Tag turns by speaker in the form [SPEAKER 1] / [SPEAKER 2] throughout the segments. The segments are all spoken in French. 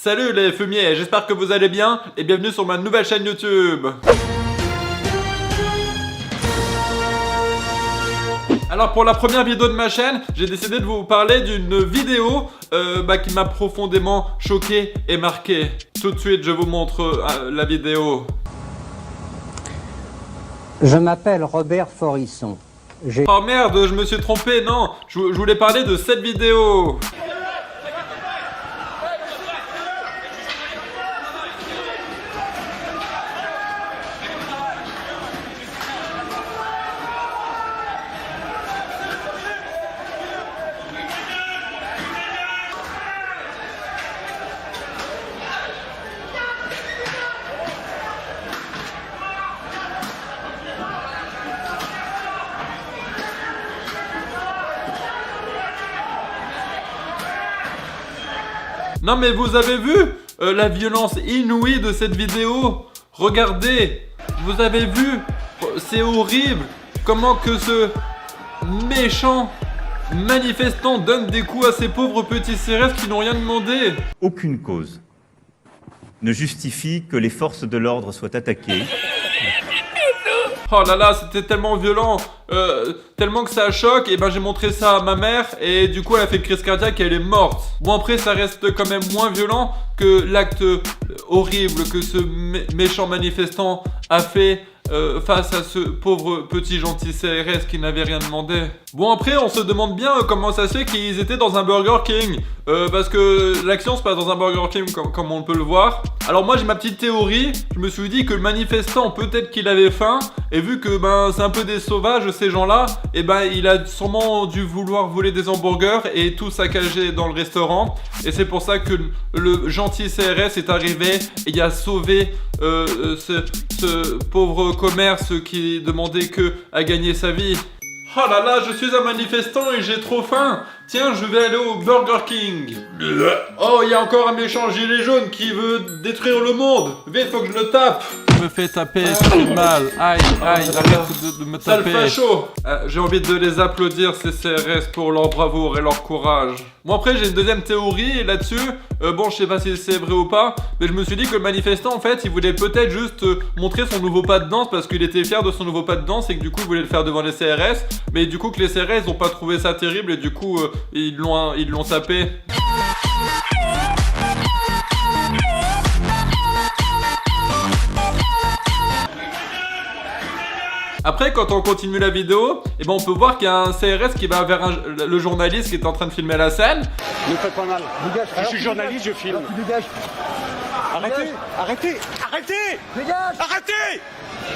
[SPEAKER 1] Salut les fumiers, j'espère que vous allez bien et bienvenue sur ma nouvelle chaîne YouTube. Alors pour la première vidéo de ma chaîne, j'ai décidé de vous parler d'une vidéo qui m'a profondément choqué et marqué. Tout de suite, je vous montre la vidéo.
[SPEAKER 2] Je m'appelle Robert Forisson.
[SPEAKER 1] Oh merde, je me suis trompé, non, je voulais parler de cette vidéo. Non mais vous avez vu la violence inouïe de cette vidéo? Regardez, vous avez vu? C'est horrible. Comment que ce méchant manifestant donne des coups à ces pauvres petits CRS qui n'ont rien demandé.
[SPEAKER 3] Aucune cause ne justifie que les forces de l'ordre soient attaquées.
[SPEAKER 1] Oh là là, c'était tellement violent, tellement que ça choque, et ben j'ai montré ça à ma mère, et du coup elle a fait une crise cardiaque et elle est morte. Bon après ça reste quand même moins violent que l'acte horrible que ce méchant manifestant a fait face à ce pauvre petit gentil CRS qui n'avait rien demandé. Bon après on se demande bien comment ça se fait qu'ils étaient dans un Burger King, parce que l'action se passe dans un Burger King comme on peut le voir. Alors moi j'ai ma petite théorie, je me suis dit que le manifestant peut-être qu'il avait faim, et vu que c'est un peu des sauvages ces gens-là, et il a sûrement dû vouloir voler des hamburgers et tout saccager dans le restaurant, et c'est pour ça que le gentil CRS est arrivé et il a sauvé ce pauvre commerce qui demandait que à gagner sa vie. Oh là là, je suis un manifestant et j'ai trop faim. Tiens, je vais aller au Burger King. Oh, il y a encore un méchant gilet jaune qui veut détruire le monde. Vite, faut que je le tape. Je me fais taper, ça fait mal. Aïe, aïe, arrête de me taper. Sale facho. J'ai envie de les applaudir, ces CRS, pour leur bravoure et leur courage. Bon, après, j'ai une deuxième théorie là-dessus. Bon, je sais pas si c'est vrai ou pas, mais je me suis dit que le manifestant, en fait, il voulait peut-être juste montrer son nouveau pas de danse parce qu'il était fier de son nouveau pas de danse et que du coup, il voulait le faire devant les CRS. Mais du coup, que les CRS n'ont pas trouvé ça terrible et du coup, ils l'ont tapé. Après, quand on continue la vidéo, on peut voir qu'il y a un CRS qui va vers le journaliste qui est en train de filmer la scène.
[SPEAKER 4] Ne faites pas mal. Dégage, je suis journaliste, je filme.
[SPEAKER 2] Dégage.
[SPEAKER 4] Arrêtez, arrêtez, arrêtez.
[SPEAKER 2] Dégage.
[SPEAKER 4] Arrêtez.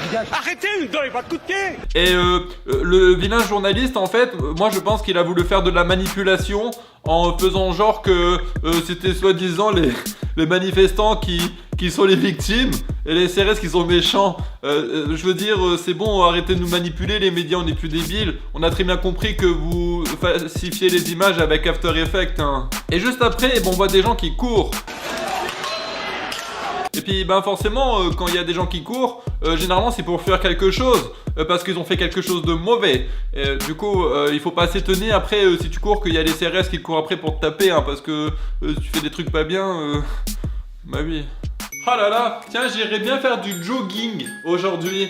[SPEAKER 2] Dégage.
[SPEAKER 4] Arrêtez, ne donnez pas de coup de pied.
[SPEAKER 1] Et le vilain journaliste, en fait, moi je pense qu'il a voulu faire de la manipulation en faisant genre que c'était soi-disant les manifestants qui sont les victimes et les CRS qui sont méchants. Je veux dire, c'est bon, arrêtez de nous manipuler, les médias, on n'est plus débiles. On a très bien compris que vous falsifiez les images avec After Effects. Hein. Et juste après, on voit des gens qui courent. Et puis forcément quand il y a des gens qui courent, généralement c'est pour faire quelque chose, parce qu'ils ont fait quelque chose de mauvais. Du coup il faut pas s'étonner après si tu cours qu'il y a les CRS qui te courent après pour te taper, hein, parce que tu fais des trucs pas bien, bah oui. Oh là là, tiens, j'irais bien faire du jogging aujourd'hui.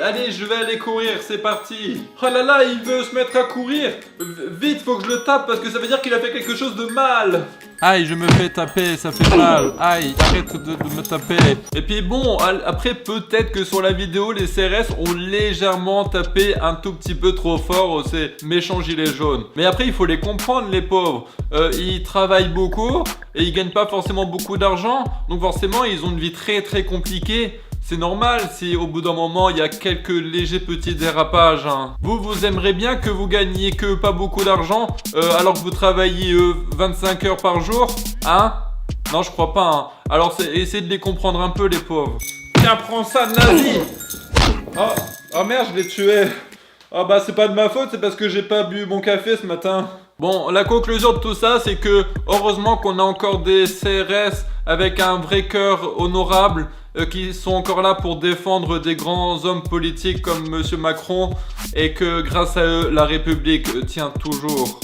[SPEAKER 1] Allez, je vais aller courir, c'est parti. Oh là là, il veut se mettre à courir. Vite, faut que je le tape parce que ça veut dire qu'il a fait quelque chose de mal. Aïe, je me fais taper, ça fait mal. Aïe, arrête de me taper. Et puis bon, après peut-être que sur la vidéo, les CRS ont légèrement tapé un tout petit peu trop fort ces méchants gilets jaunes. Mais après, il faut les comprendre, les pauvres. Ils travaillent beaucoup et ils gagnent pas forcément beaucoup d'argent. Donc forcément, ils ont une vie très très compliquée. C'est normal si au bout d'un moment il y a quelques légers petits dérapages. Hein. Vous aimeriez bien que vous gagniez que pas beaucoup d'argent alors que vous travaillez 25 heures par jour, hein? Non, je crois pas. Hein. Alors essayez de les comprendre un peu, les pauvres. Tiens, prends ça, nazi. Oh merde, je l'ai tué. Oh c'est pas de ma faute, c'est parce que j'ai pas bu mon café ce matin. Bon, la conclusion de tout ça, c'est que heureusement qu'on a encore des CRS avec un vrai cœur honorable qui sont encore là pour défendre des grands hommes politiques comme Monsieur Macron et que grâce à eux, la République tient toujours.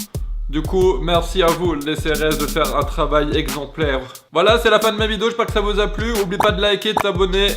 [SPEAKER 1] Du coup, merci à vous, les CRS, de faire un travail exemplaire. Voilà, c'est la fin de ma vidéo, j'espère que ça vous a plu. N'oubliez pas de liker, de t'abonner.